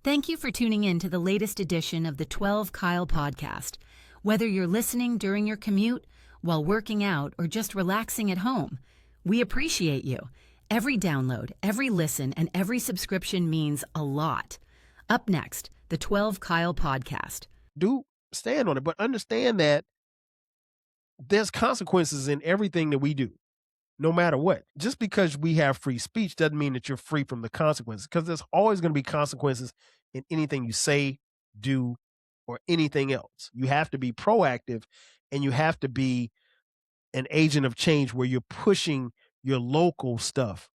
Thank you for tuning in to the latest edition of the 12 Kyle podcast. Whether you're listening during your commute, while working out, or just relaxing at home, we appreciate you. Every download, every listen, and every subscription means a lot. Up next, the 12 Kyle podcast. Do stand on it, but understand that there's consequences in everything that we do, no matter what. Just because we have free speech doesn't mean that you're free from the consequences, because there's always going to be consequences in anything you say, do, or anything else. You have to be proactive, and you have to be an agent of change where you're pushing your local stuff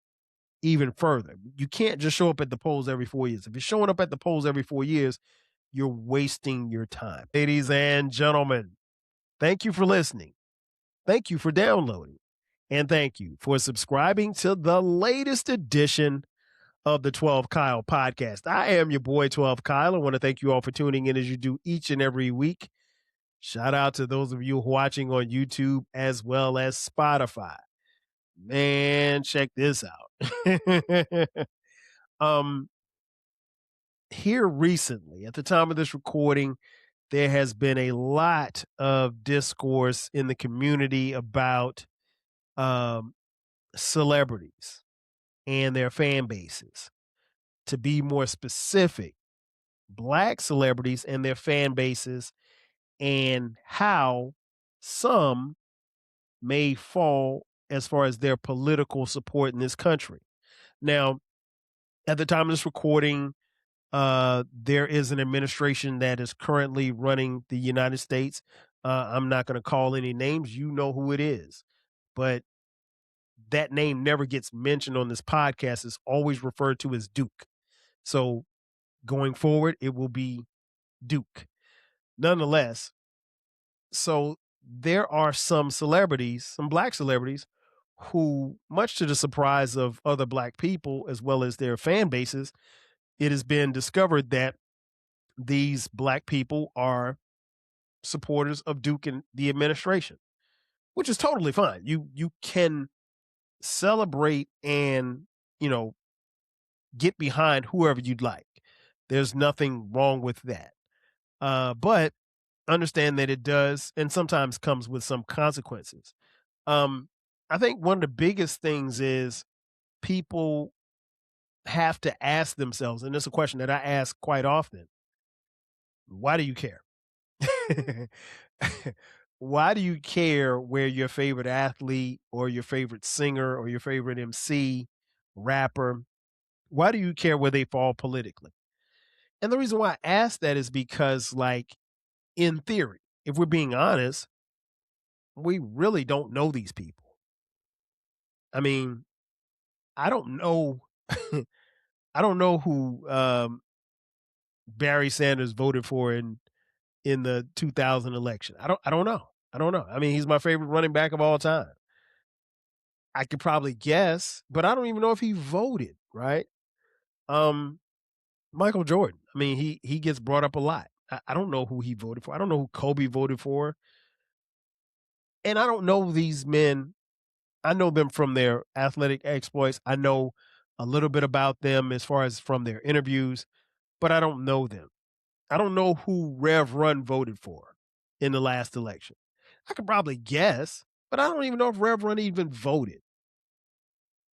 even further. You can't just show up at the polls every 4 years. If you're showing up at the polls every 4 years, you're wasting your time. Ladies and gentlemen, thank you for listening. Thank you for downloading. And thank you for subscribing to the latest edition of the 12 Kyle podcast. I am your boy, 12 Kyle. I want to thank you all for tuning in as you do each and every week. Shout out to those of you watching on YouTube as well as Spotify. Man, check this out. Here recently, at the time of this recording, there has been a lot of discourse in the community about celebrities and their fan bases. To be more specific, Black celebrities and their fan bases, and how some may fall as far as their political support in this country. Now, at the time of this recording, there is an administration that is currently running the United States. I'm not going to call any names. You know who it is. But that name never gets mentioned on this podcast. It's always referred to as Duke. So going forward, it will be Duke. Nonetheless, so there are some celebrities, some Black celebrities, who, much to the surprise of other Black people as well as their fan bases, it has been discovered that these Black people are supporters of Duke and the administration, which is totally fine. You can celebrate and, get behind whoever you'd like. There's nothing wrong with that. But understand that it does and sometimes comes with some consequences. I think one of the biggest things is people have to ask themselves, and it's a question that I ask quite often: why do you care? Why do you care where your favorite athlete or your favorite singer or your favorite MC, rapper, why do you care where they fall politically? And the reason why I ask that is because, like, in theory, if we're being honest, we really don't know these people. I mean, I don't know. I don't know who Barry Sanders voted for in the 2000 election. I don't know. I don't know. I mean, he's my favorite running back of all time. I could probably guess, but I don't even know if he voted, right? Michael Jordan. I mean, he gets brought up a lot. I don't know who he voted for. I don't know who Kobe voted for. And I don't know these men. I know them from their athletic exploits. I know a little bit about them as far as from their interviews, but I don't know them. I don't know who Rev Run voted for in the last election. I could probably guess, but I don't even know if Rev Run even voted.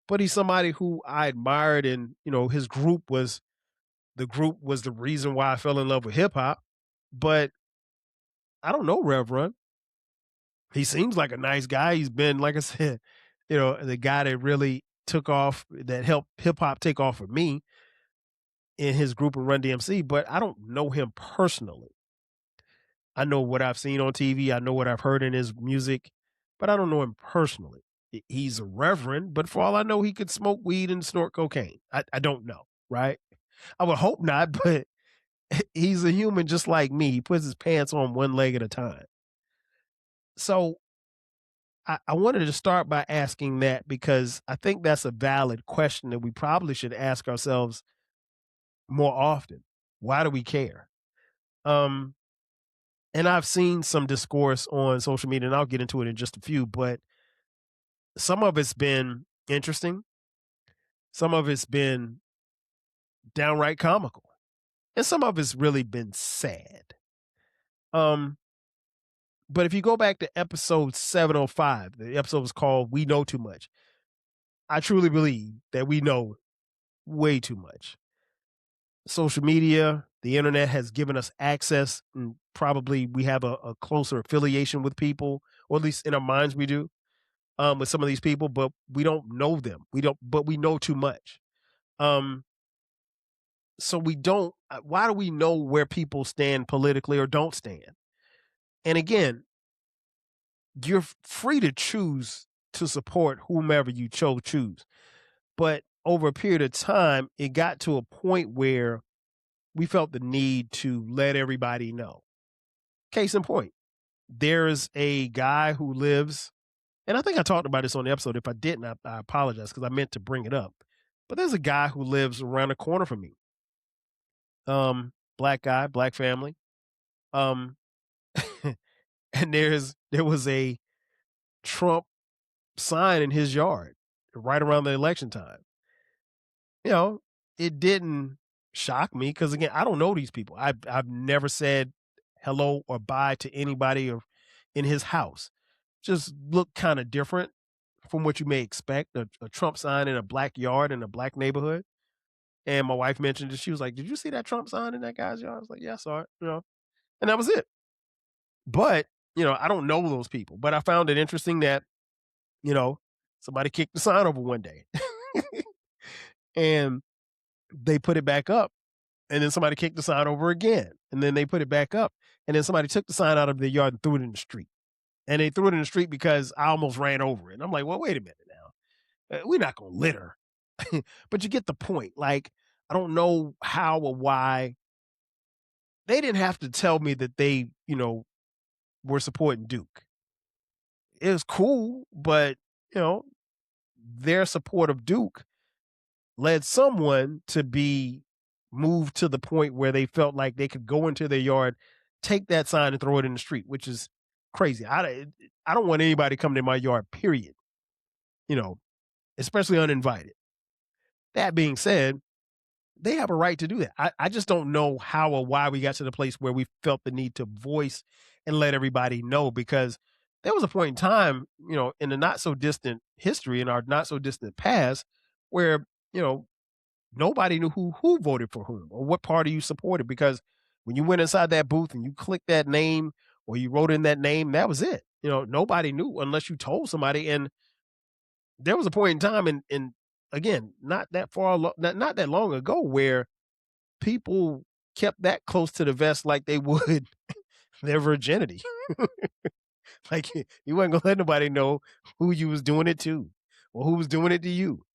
But he's somebody who I admired, and his group was the reason why I fell in love with hip hop. But I don't know Rev Run. He seems like a nice guy. He's been, like I said, the guy that really took off, that helped hip hop take off for me in his group of Run DMC, but I don't know him personally. I know what I've seen on TV. I know what I've heard in his music, but I don't know him personally. He's a reverend, but for all I know, he could smoke weed and snort cocaine. I don't know, right? I would hope not, but he's a human just like me. He puts his pants on one leg at a time. So I wanted to start by asking that, because I think that's a valid question that we probably should ask ourselves more often. Why do we care? And I've seen some discourse on social media, and I'll get into it in just a few, but some of it's been interesting. Some of it's been downright comical. And some of it's really been sad. Um, but if you go back to episode 705, the episode was called We Know Too Much. I truly believe that we know way too much. Social media, the internet has given us access, and probably we have a closer affiliation with people, or at least in our minds we do, with some of these people, but we don't know them. But we know too much. Um, so we don't, why do we know where people stand politically or don't stand? And again, you're free to choose to support whomever you choose. But over a period of time, it got to a point where we felt the need to let everybody know. Case in point, there's a guy who lives, and I think I talked about this on the episode. If I didn't, I apologize because I meant to bring it up. But there's a guy who lives around the corner from me. Black guy, black family. Um, and there was a Trump sign in his yard right around the election time. You know, it didn't shock me because again, I don't know these people. I've never said hello or bye to anybody or in his house. Just looked kind of different from what you may expect. A Trump sign in a black yard in a black neighborhood. And my wife mentioned it. She was like, "Did you see that Trump sign in that guy's yard?" I was like, "Yeah, I saw it." And that was it. But I don't know those people. But I found it interesting that you know somebody kicked the sign over one day, and they put it back up. And then somebody kicked the sign over again. And then they put it back up. And then somebody took the sign out of their yard and threw it in the street. And they threw it in the street because I almost ran over it. And I'm like, well, wait a minute now. We're not going to litter. But you get the point. Like, I don't know how or why. They didn't have to tell me that they, were supporting Duke. It was cool, but, their support of Duke led someone to be moved to the point where they felt like they could go into their yard, take that sign and throw it in the street, which is crazy. I don't want anybody coming in my yard, period, you know, especially uninvited. That being said, they have a right to do that. I just don't know how or why we got to the place where we felt the need to voice and let everybody know because there was a point in time, in the not so distant history, in our not so distant past, where, nobody knew who voted for whom or what party you supported because when you went inside that booth and you clicked that name or you wrote in that name, that was it. Nobody knew unless you told somebody. And there was a point in time, and again, not that not that long ago, where people kept that close to the vest like they would their virginity. Like you wasn't gonna let nobody know who you was doing it to or who was doing it to you.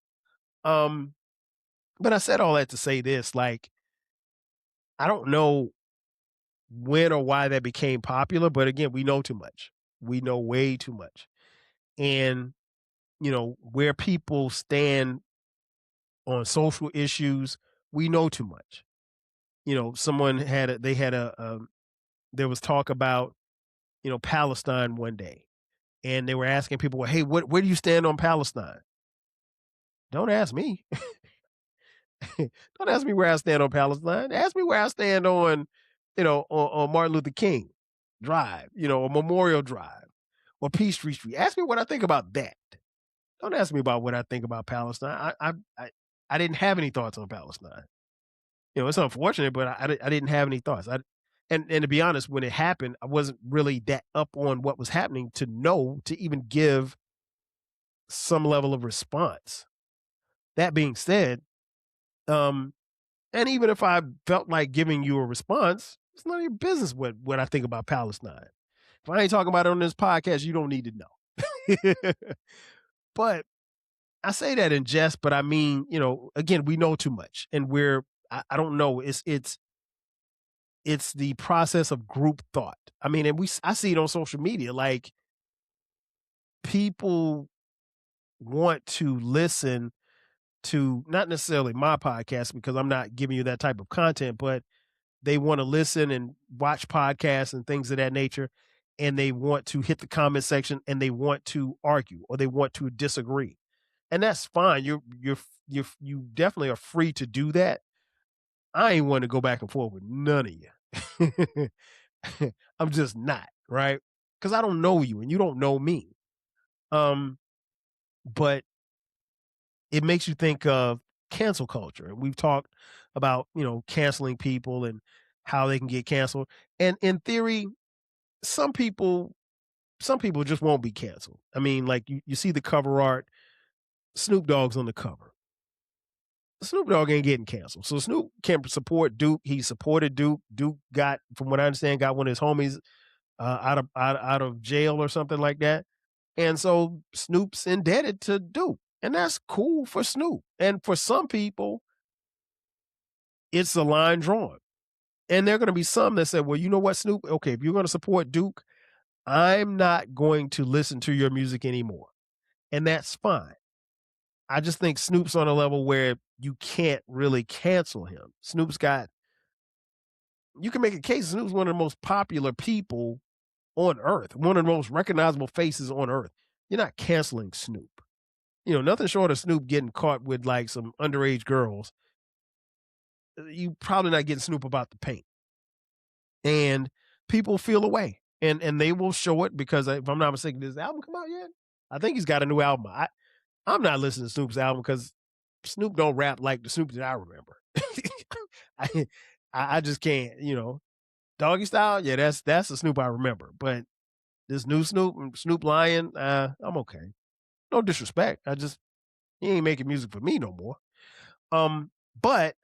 Um, but I said all that to say this, like, I don't know when or why that became popular, but again, we know too much. We know way too much. And, where people stand on social issues, we know too much. Someone there was talk about, Palestine one day, and they were asking people, well, hey, where do you stand on Palestine? Don't ask me. Don't ask me where I stand on Palestine. Ask me where I stand on, on Martin Luther King Drive, or Memorial Drive or Peachtree Street. Ask me what I think about that. Don't ask me about what I think about Palestine. I didn't have any thoughts on Palestine. It's unfortunate, but I didn't have any thoughts. And to be honest, when it happened, I wasn't really that up on what was happening to even give some level of response. That being said, and even if I felt like giving you a response, it's none of your business what I think about Palestine. If I ain't talking about it on this podcast, you don't need to know. But I say that in jest, but I mean, again, we know too much, and I don't know. It's the process of group thought. I mean, and I see it on social media. Like people want to listen to not necessarily my podcast because I'm not giving you that type of content, but they want to listen and watch podcasts and things of that nature. And they want to hit the comment section and they want to argue or they want to disagree. And that's fine. You definitely are free to do that. I ain't want to go back and forth with none of you. I'm just not, right? Because I don't know you and you don't know me. Um, but it makes you think of cancel culture. And we've talked about, canceling people and how they can get canceled. And in theory, some people some people just won't be canceled. I mean, like you see the cover art, Snoop Dogg's on the cover. Snoop Dogg ain't getting canceled. So Snoop can support Duke. He supported Duke. Duke got, from what I understand, got one of his homies out of jail or something like that. And so Snoop's indebted to Duke. And that's cool for Snoop. And for some people, it's a line drawn. And there are going to be some that say, well, you know what, Snoop? Okay, if you're going to support Duke, I'm not going to listen to your music anymore. And that's fine. I just think Snoop's on a level where you can't really cancel him. You can make a case Snoop's one of the most popular people on earth, one of the most recognizable faces on earth. You're not canceling Snoop. Nothing short of Snoop getting caught with like some underage girls. You probably not getting Snoop about the paint. And people feel away. And they will show it because if I'm not mistaken, does the album come out yet? I think he's got a new album. I'm not listening to Snoop's album because Snoop don't rap like the Snoop that I remember. I I just can't, Doggy Style, yeah, that's the Snoop I remember. But this new Snoop Lion, I'm okay. No disrespect. He ain't making music for me no more. But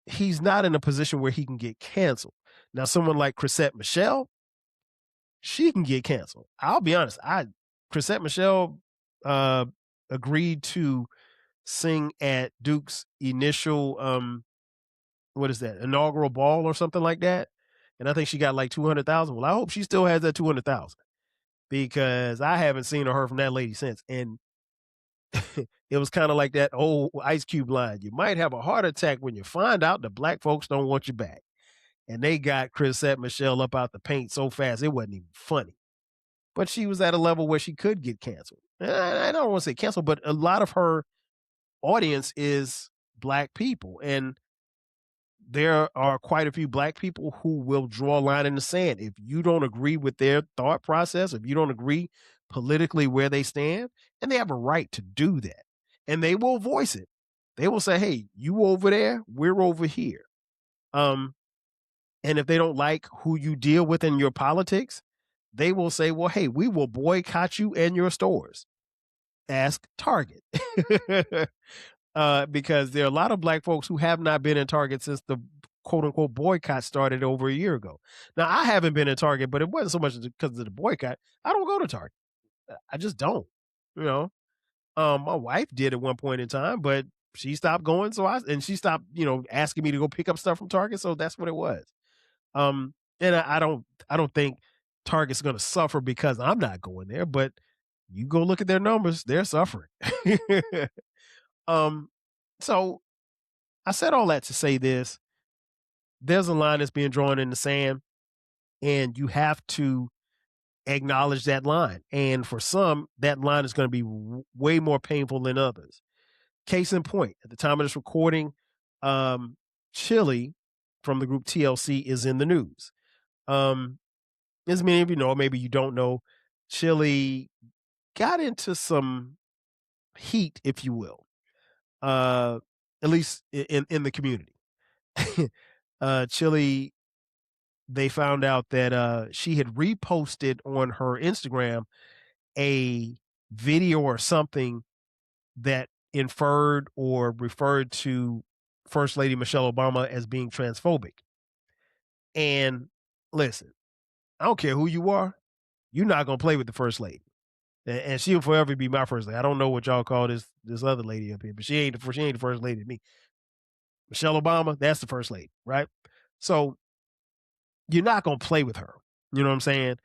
he's not in a position where he can get canceled. Now, someone like Chrisette Michele, she can get canceled. I'll be honest. Chrisette Michele agreed to sing at Duke's initial what is that, inaugural ball or something like that. And I think she got like 200,000. Well, I hope she still has that 200,000 because I haven't seen or heard from that lady since. And it was kind of like that old Ice Cube line. You might have a heart attack when you find out the black folks don't want you back. And they got Chrisette Michele up out the paint so fast, it wasn't even funny. But she was at a level where she could get canceled. And I don't want to say canceled, but a lot of her audience is black people. And there are quite a few black people who will draw a line in the sand. If you don't agree with their thought process, if you don't agree politically where they stand, and they have a right to do that, and they will voice it. They will say, "Hey, you over there, we're over here." Um, and if they don't like who you deal with in your politics, they will say, "Well, hey, we will boycott you and your stores." Ask Target. Because there are a lot of black folks who have not been in Target since the quote unquote boycott started over a year ago. Now, I haven't been in Target, but it wasn't so much because of the boycott. I don't go to Target. I just don't. You know, my wife did at one point in time, but she stopped going. And she stopped, asking me to go pick up stuff from Target. So that's what it was. And I don't think Target's going to suffer because I'm not going there, but you go look at their numbers, they're suffering. um, so I said all that to say this. There's a line that's being drawn in the sand, and you have to acknowledge that line. And for some, that line is going to be way more painful than others. Case in point, at the time of this recording, Chili from the group TLC is in the news. As many of you know, maybe you don't know, Chili got into some heat, if you will, at least in the community. Chili, they found out that she had reposted on her Instagram a video or something that inferred or referred to First Lady Michelle Obama as being transphobic. And listen, I don't care who you are, you're not gonna play with the First Lady. And she'll forever be my first lady. I don't know what y'all call this other lady up here, but she ain't the first lady to me. Michelle Obama, that's the first lady, right? So you're not gonna play with her. You know what I'm saying?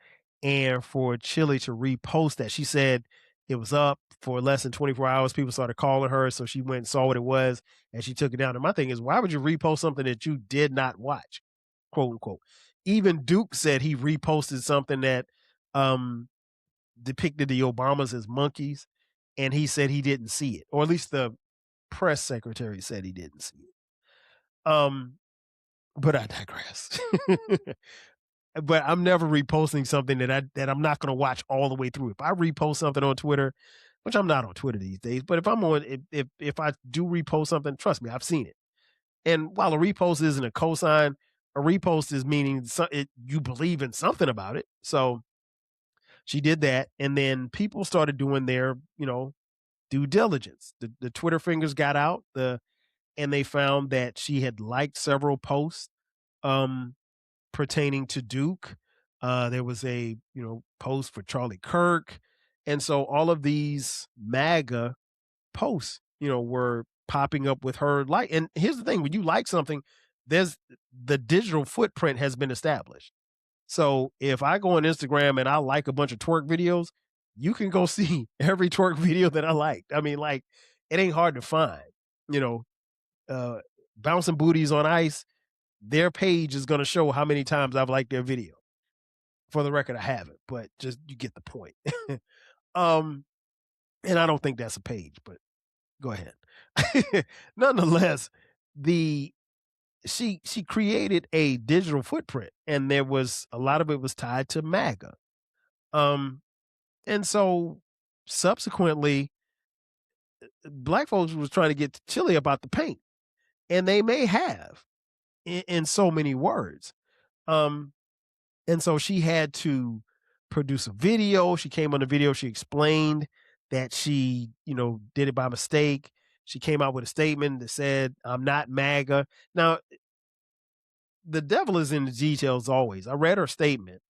And for Chili to repost that, she said it was up for less than 24 hours. People started calling her, so she went and saw what it was, and she took it down. And my thing is, why would you repost something that you did not watch, quote unquote? Even Duke said he reposted something that depicted the Obamas as monkeys, and he said he didn't see it, or at least the press secretary said he didn't see it. Um, but I digress. But I'm never reposting something that I'm not going to watch all the way through. If I repost something on Twitter, which I'm not on Twitter these days, but if I'm on, if I do repost something, trust me, I've seen it. And while a repost isn't a cosign, a repost is meaning you believe in something about it. So she did that, and then people started doing their, due diligence. The Twitter fingers got out, and they found that she had liked several posts um, pertaining to Duke. There was a post for Charlie Kirk, and so all of these MAGA posts, were popping up with her like. And here's the thing: when you like something, there's the digital footprint has been established. So if I go on Instagram and I like a bunch of twerk videos, you can go see every twerk video that I liked. I mean, like, it ain't hard to find. You know, uh, bouncing booties on ice, their page is going to show how many times I've liked their video. For the record, I haven't, but just you get the point. um, and I don't think that's a page, but go ahead. Nonetheless, the she created a digital footprint, and there was a lot of it was tied to MAGA. Um, and so subsequently, black folks was trying to get chilly about the paint, and they may have in so many words. Um, and so she had to produce a video. She came on the video. She explained that she, did it by mistake. She came out with a statement that said, "I'm not MAGA." Now, the devil is in the details always. I read her statement,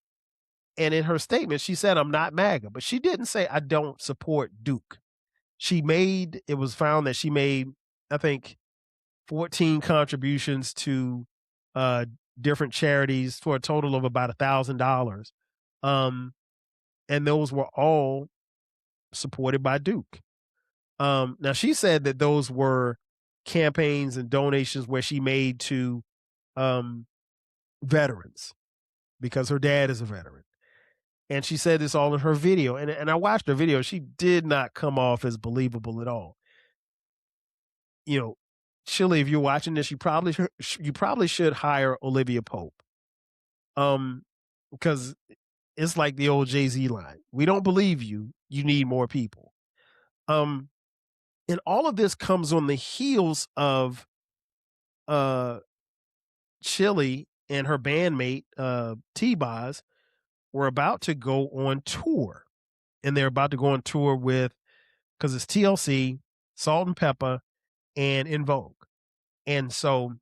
and in her statement, she said, "I'm not MAGA," but she didn't say, "I don't support Duke." It was found that she made, I think, 14 contributions to uh, different charities for a total of about $1,000. Um, and those were all supported by Duke. Now, she said that those were campaigns and donations where she made to um, veterans because her dad is a veteran. And she said this all in her video. And I watched her video. She did not come off as believable at all. Chili, if you're watching this, you probably should hire Olivia Pope. Because it's like the old Jay-Z line. We don't believe you. You need more people. And all of this comes on the heels of Chili and her bandmate, T-Boz, were about to go on tour. And they're about to go on tour with, because it's TLC, Salt and Pepper, and In Vogue. And so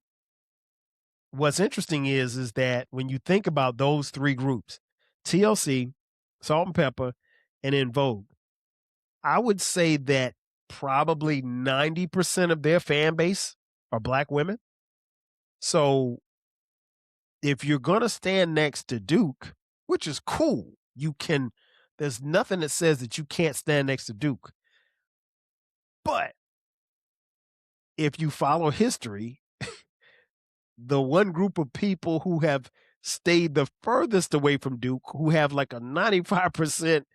what's interesting is that when you think about those three groups, TLC, Salt and Pepper, and In Vogue, I would say that probably 90% of their fan base are black women. So if you're going to stand next to Duke, which is cool, there's nothing that says that you can't stand next to Duke. But if you follow history, the one group of people who have stayed the furthest away from Duke, who have like a 95%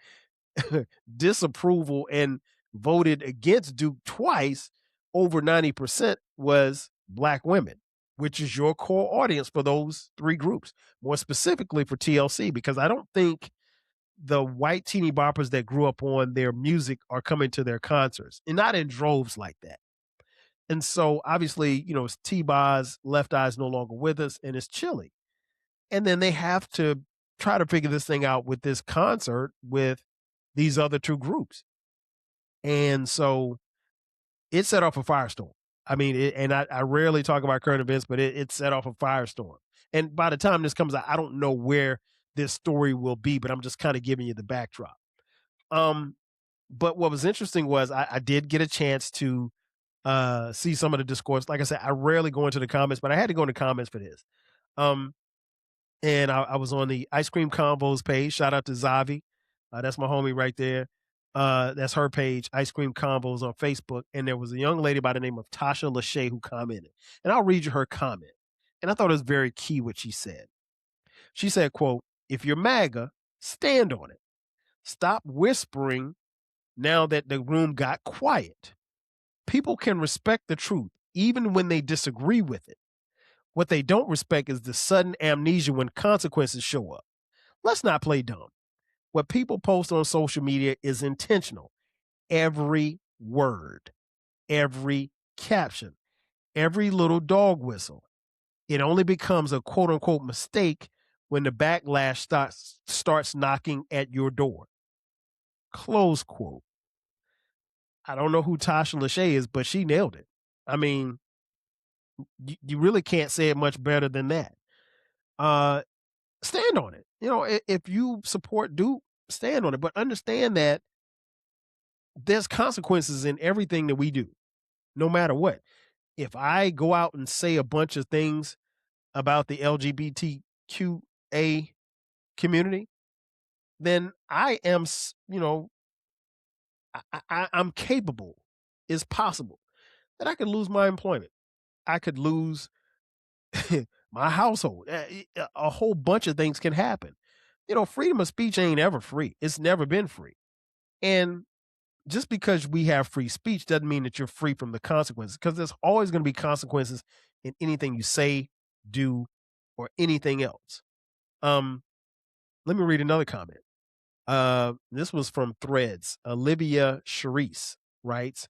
disapproval and voted against Duke twice, over 90% was black women, which is your core audience for those three groups, more specifically for TLC, because I don't think the white teeny boppers that grew up on their music are coming to their concerts, and not in droves like that. And so obviously, it's T-Boz, Left Eye's no longer with us, and it's Chili. And then they have to try to figure this thing out with this concert with these other two groups. And so it set off a firestorm. I mean, I rarely talk about current events, but it set off a firestorm. And by the time this comes out, I don't know where this story will be, but I'm just kind of giving you the backdrop. But what was interesting was I did get a chance to see some of the discourse. Like I said, I rarely go into the comments, but I had to go into comments for this. And I was on the Ice Cream Combos page. Shout out to Zavi. That's my homie right there. That's her page, Ice Cream Combos on Facebook. And there was a young lady by the name of Tasha Lachey who commented. And I'll read you her comment. And I thought it was very key what she said. She said, quote, "If you're MAGA, stand on it. Stop whispering now that the room got quiet. People can respect the truth, even when they disagree with it. What they don't respect is the sudden amnesia when consequences show up. Let's not play dumb. What people post on social media is intentional. Every word, every caption, every little dog whistle. It only becomes a quote unquote mistake when the backlash starts knocking at your door. Close quote. I don't know who Tasha Lachey is, but she nailed it. I mean, you really can't say it much better than that. Stand on it. If you support Duke, stand on it, but understand that there's consequences in everything that we do, no matter what. If I go out and say a bunch of things about the LGBTQA community, then I am, I'm capable, it's possible that I could lose my employment. I could lose my household. A whole bunch of things can happen. Freedom of speech ain't ever free. It's never been free. And just because we have free speech doesn't mean that you're free from the consequences, because there's always going to be consequences in anything you say, do, or anything else. Let me read another comment. This was from Threads. Olivia Charisse writes,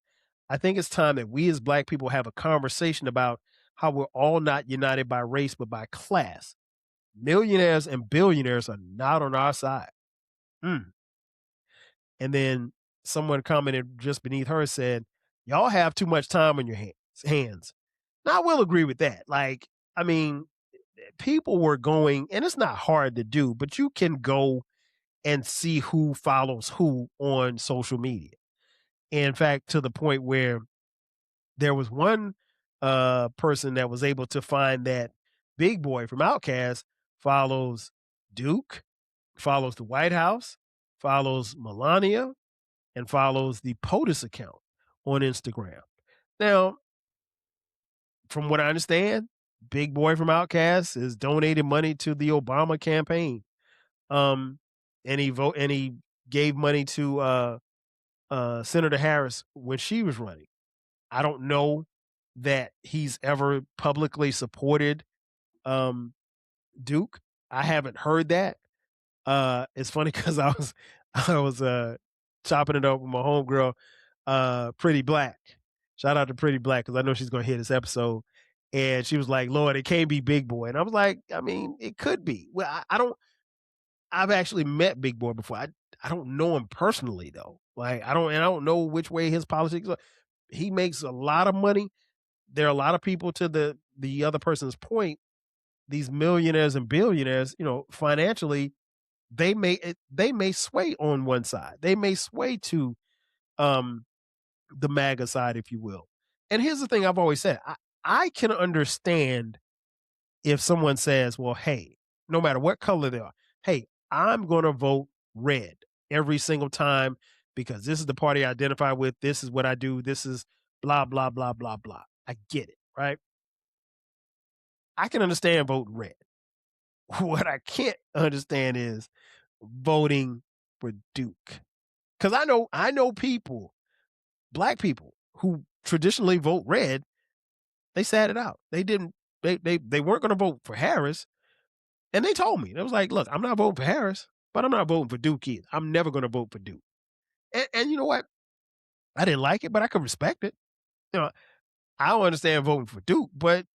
I think it's time that we as Black people have a conversation about how we're all not united by race, but by class. Millionaires and billionaires are not on our side. And then someone commented just beneath her, said, y'all have too much time on your hands. Now, I will agree with that. Like, I mean, people were going, and it's not hard to do, but you can go and see who follows who on social media. And in fact, to the point where there was one person that was able to find that Big Boy from Outkast follows Duke, follows the White House, follows Melania, and follows the POTUS account on Instagram. Now, from what I understand, Big Boy from Outkast is donating money to the Obama campaign. And he gave money to Senator Harris when she was running. I don't know that he's ever publicly supported Duke. I haven't heard that. It's funny because I was chopping it up with my homegirl, Pretty Black. Shout out to Pretty Black, because I know she's gonna hear this episode. And she was like, Lord, it can't be Big Boy. And I was like, I mean, it could be. Well, I've actually met Big Boy before. I don't know him personally though. Like I don't know which way his politics are. He makes a lot of money. There are a lot of people, to the other person's point, these millionaires and billionaires, financially, they may sway on one side. They may sway to the MAGA side, if you will. And here's the thing I've always said. I can understand if someone says, well, hey, no matter what color they are, hey, I'm going to vote red every single time because this is the party I identify with. This is what I do. This is blah, blah, blah, blah, blah. I get it, right? I can understand voting red. What I can't understand is voting for Duke. Because I know people, Black people, who traditionally vote red. They sat it out. They didn't. They weren't going to vote for Harris, and they told me, they was like, "Look, I'm not voting for Harris, but I'm not voting for Duke either. I'm never going to vote for Duke." And you know what? I didn't like it, but I could respect it. I don't understand voting for Duke, but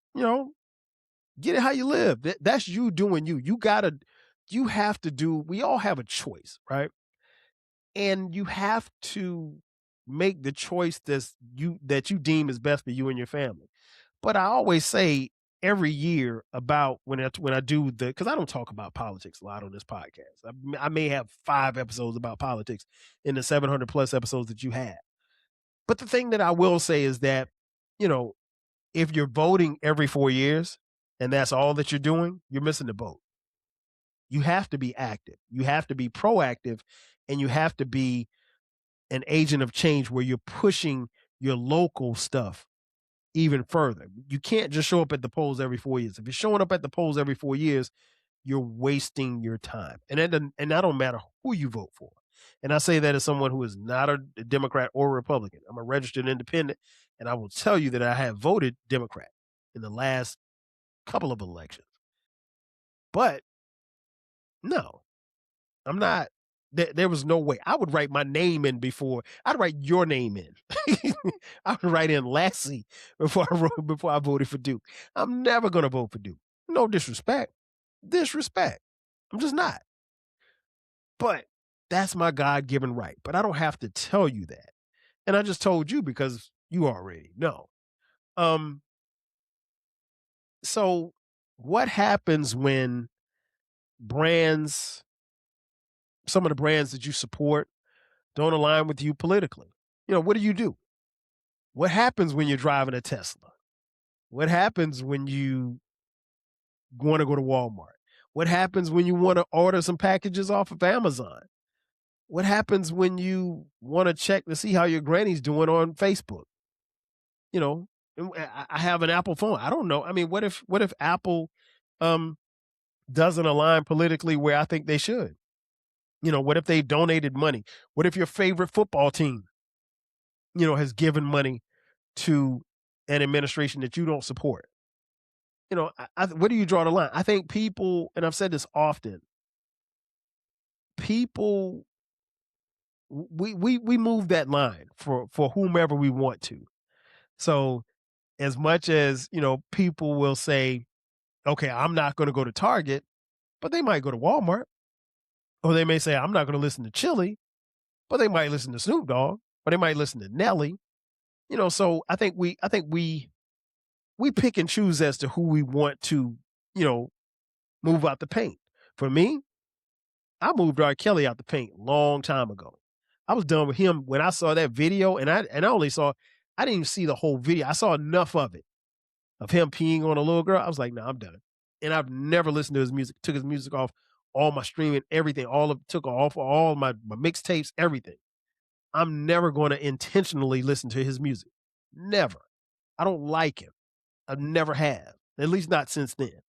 get it how you live. That's you doing you. You have to do. We all have a choice, right? And you have to make the choice that you deem is best for you and your family. But I always say every year about when I do because I don't talk about politics a lot on this podcast. I may have 5 episodes about politics in the 700 plus episodes that you have. But the thing that I will say is that, if you're voting every 4 years and that's all that you're doing, you're missing the boat. You have to be active. You have to be proactive, and you have to be an agent of change where you're pushing your local stuff even further. You can't just show up at the polls every 4 years. If you're showing up at the polls every 4 years, you're wasting your time. And that don't matter who you vote for. And I say that as someone who is not a Democrat or a Republican. I'm a registered independent, and I will tell you that I have voted Democrat in the last couple of elections. But no, I'm not. There was no way. I would write my name in before I'd write your name in. I would write in Lassie before I voted for Duke. I'm never gonna vote for Duke. No disrespect. Disrespect. I'm just not. But that's my God given right. But I don't have to tell you that. And I just told you because you already know. Um, so what happens when brands, some of the brands that you support don't align with you politically? What do you do? What happens when you're driving a Tesla? What happens when you want to go to Walmart? What happens when you want to order some packages off of Amazon? What happens when you want to check to see how your granny's doing on Facebook? You know, I have an Apple phone. I don't know. I mean, what if Apple um doesn't align politically where I think they should? What if they donated money? What if your favorite football team, has given money to an administration that you don't support? Where do you draw the line? I think people, and I've said this often, people we move that line for whomever we want to. So as much as, people will say, okay, I'm not going to go to Target, but they might go to Walmart. Or they may say, I'm not going to listen to Chili, but they might listen to Snoop Dogg, or they might listen to Nelly. So I think we pick and choose as to who we want to, you know, move out the paint. For me, I moved R. Kelly out the paint a long time ago. I was done with him when I saw that video, and I didn't even see the whole video. I saw enough of it of him peeing on a little girl. I was like, nah, I'm done. And I've never listened to his music. Took his music off all my streaming, everything. Took off all my mixtapes, everything. I'm never going to intentionally listen to his music. Never. I don't like him. I never have. At least not since then.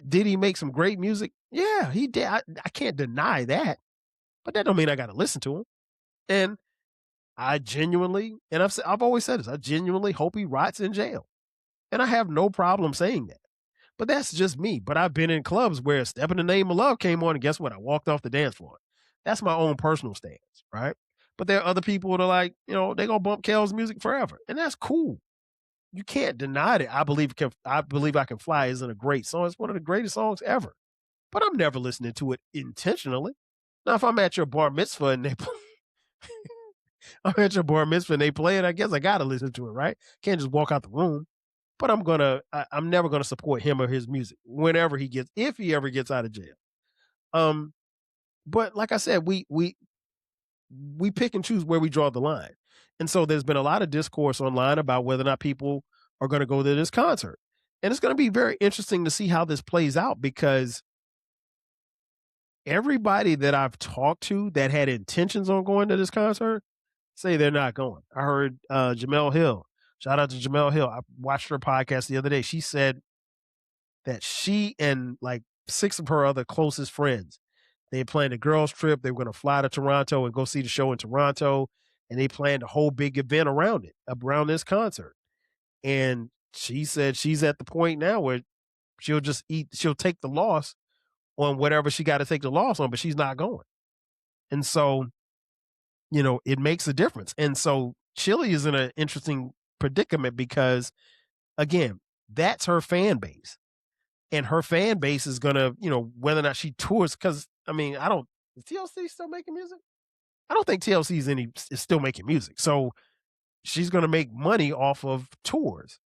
Did he make some great music? Yeah, he did. I can't deny that. But that don't mean I got to listen to him. And I genuinely, and I've always said this, I genuinely hope he rots in jail. And I have no problem saying that. But that's just me. But I've been in clubs where Step in the Name of Love came on, and guess what? I walked off the dance floor. That's my own personal stance, right? But there are other people that are like, they're gonna bump Kel's music forever. And that's cool. You can't deny it. I believe I Can Fly isn't a great song. It's one of the greatest songs ever. But I'm never listening to it intentionally. Now, if I'm at your bar mitzvah and I'm at your bar mitzvah and they play it, I guess I gotta listen to it, right? Can't just walk out the room. But I'm never gonna support him or his music if he ever gets out of jail. Um, but like I said, we pick and choose where we draw the line. And so there's been a lot of discourse online about whether or not people are going to go to this concert. And it's going to be very interesting to see how this plays out because everybody that I've talked to that had intentions on going to this concert say they're not going. I heard Jamel Hill. Shout out to Jamel Hill. I watched her podcast the other day. She said that she and like 6 of her other closest friends, they had planned a girls' trip. They were going to fly to Toronto and go see the show in Toronto. And they planned a whole big event around this concert. And she said she's at the point now where she'll take the loss on whatever she got to take the loss on, but she's not going. And so, it makes a difference. And so Chili is in an interesting predicament because, again, that's her fan base. And her fan base is going to, whether or not she tours, because, is TLC still making music? I don't think TLC is still making music. So she's going to make money off of tours.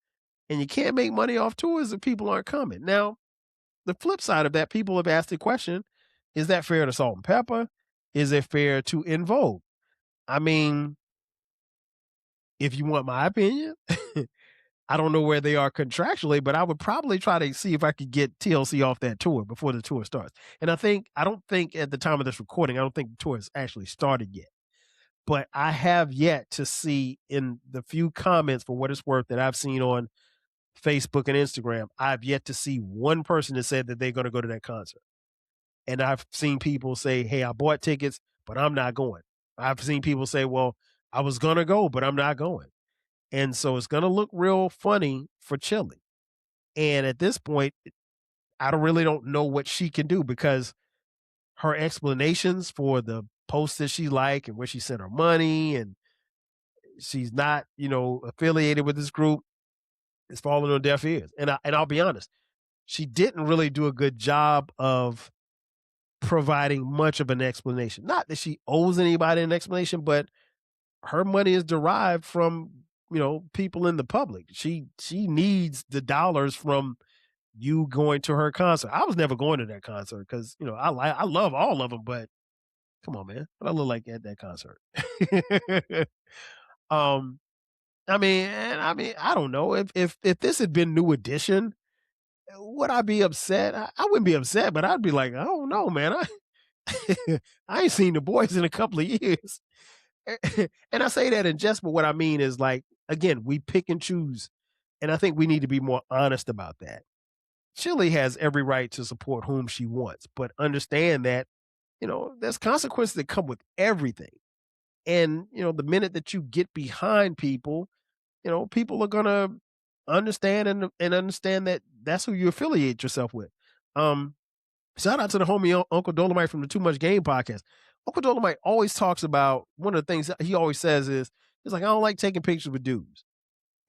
And you can't make money off tours if people aren't coming. Now, the flip side of that, people have asked the question, is that fair to Salt and Pepper? Is it fair to En Vogue? I mean, if you want my opinion, I don't know where they are contractually, but I would probably try to see if I could get TLC off that tour before the tour starts. And I don't think at the time of this recording, I don't think the tour has actually started yet. But I have yet to see in the few comments, for what it's worth, that I've seen on Facebook and Instagram, I've yet to see one person that said that they're going to go to that concert. And I've seen people say, hey, I bought tickets, but I'm not going. I've seen people say, well, I was going to go, but I'm not going. And so it's going to look real funny for Chili. And at this point, I don't know what she can do because her explanations for the posts that she like and where she sent her money and she's not, affiliated with this group is falling on deaf ears. And I'll be honest, she didn't really do a good job of providing much of an explanation. Not that she owes anybody an explanation, but her money is derived from, people in the public. She needs the dollars from you going to her concert. I was never going to that concert because, I love all of them, but come on, man. What I look like at that concert. um, I don't know. If this had been New Edition, would I be upset? I wouldn't be upset, but I'd be like, I don't know, man. I ain't seen the boys in a couple of years. And I say that in jest, but what I mean is like, again, we pick and choose. And I think we need to be more honest about that. Chile has every right to support whom she wants, but understand that, there's consequences that come with everything. And, the minute that you get behind people, people are going to understand and understand that that's who you affiliate yourself with. Shout out to the homie Uncle Dolomite from the Too Much Game podcast. Uncle Dolomite always talks about one of the things that he always says is, he's like, I don't like taking pictures with dudes.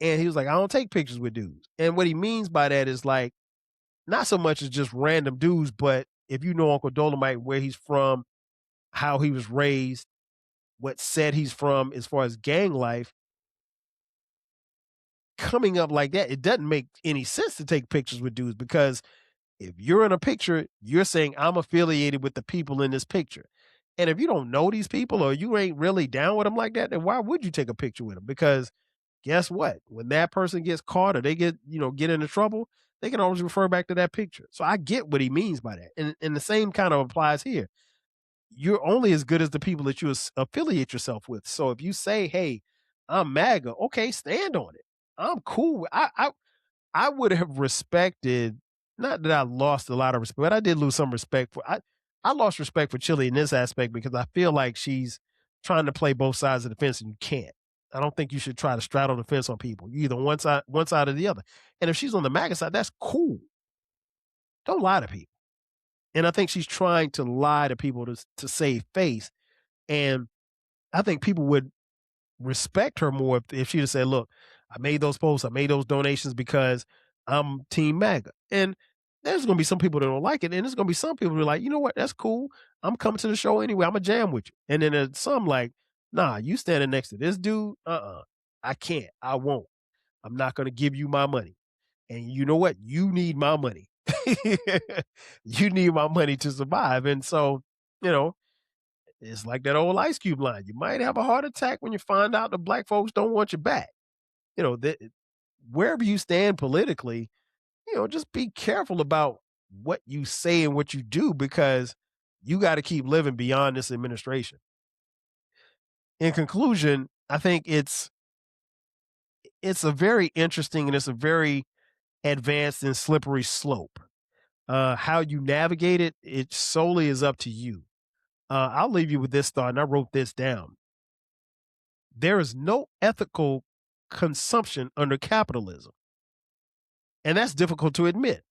And he was like, I don't take pictures with dudes. And what he means by that is like, not so much as just random dudes, but if you know Uncle Dolomite, where he's from, how he was raised, what set he's from as far as gang life, coming up like that, it doesn't make any sense to take pictures with dudes because if you're in a picture, you're saying I'm affiliated with the people in this picture. And if you don't know these people or you ain't really down with them like that, then why would you take a picture with them? Because guess what? When that person gets caught or they get into trouble, they can always refer back to that picture. So I get what he means by that. And the same kind of applies here. You're only as good as the people that you affiliate yourself with. So if you say, hey, I'm MAGA, okay, stand on it. I'm cool. I would have respected, not that I lost a lot of respect, but I did lose some respect for I lost respect for Chile in this aspect because I feel like she's trying to play both sides of the fence and you can't. I don't think you should try to straddle the fence on people. You either one side or the other. And if she's on the MAGA side, that's cool. Don't lie to people. And I think she's trying to lie to people to save face. And I think people would respect her more if she'd have said, look, I made those posts, I made those donations because I'm Team MAGA. And there's going to be some people that don't like it. And there's going to be some people who are like, you know what? That's cool. I'm coming to the show anyway. I'm a jam with you. And then there's some like, nah, you standing next to this dude. I can't. I won't. I'm not going to give you my money. And you know what? You need my money. You need my money to survive. And so, you know, it's like that old Ice Cube line. You might have a heart attack when you find out the black folks don't want you back. That wherever you stand politically, just be careful about what you say and what you do because you got to keep living beyond this administration. In conclusion, I think it's a very interesting and it's a very advanced and slippery slope. How you navigate it, it solely is up to you. I'll leave you with this thought, and I wrote this down. There is no ethical consumption under capitalism. And that's difficult to admit.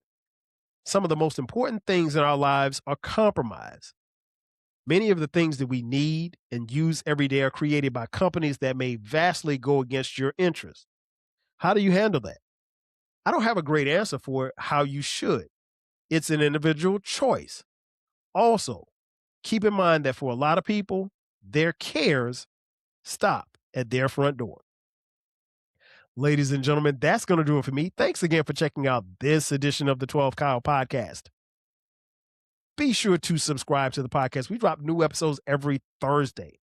Some of the most important things in our lives are compromised. Many of the things that we need and use every day are created by companies that may vastly go against your interests. How do you handle that? I don't have a great answer for how you should. It's an individual choice. Also, keep in mind that for a lot of people, their cares stop at their front door. Ladies and gentlemen, that's going to do it for me. Thanks again for checking out this edition of the 12 Kyle podcast. Be sure to subscribe to the podcast. We drop new episodes every Thursday.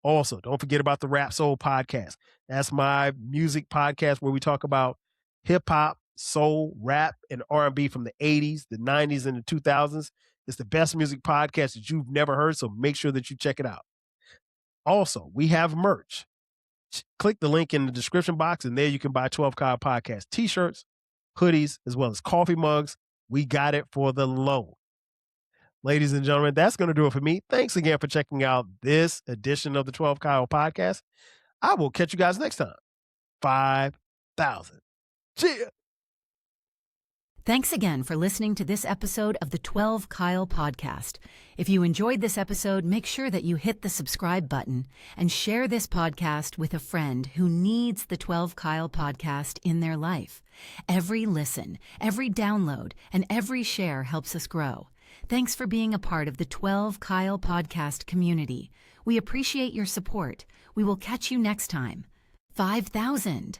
Also, don't forget about the Rap Soul podcast. That's my music podcast where we talk about hip hop, soul, rap, and R&B from the 80s, the 90s, and the 2000s. It's the best music podcast that you've never heard, so make sure that you check it out. Also, we have merch. Click the link in the description box, and there you can buy 12 Kyle Podcast t-shirts, hoodies, as well as coffee mugs. We got it for the low. Ladies and gentlemen, that's going to do it for me. Thanks again for checking out this edition of the 12 Kyle Podcast. I will catch you guys next time. 5,000. Cheers. Thanks again for listening to this episode of the 12 Kyle podcast. If you enjoyed this episode, make sure that you hit the subscribe button and share this podcast with a friend who needs the 12 Kyle podcast in their life. Every listen, every download, and every share helps us grow. Thanks for being a part of the 12 Kyle podcast community. We appreciate your support. We will catch you next time. 5,000.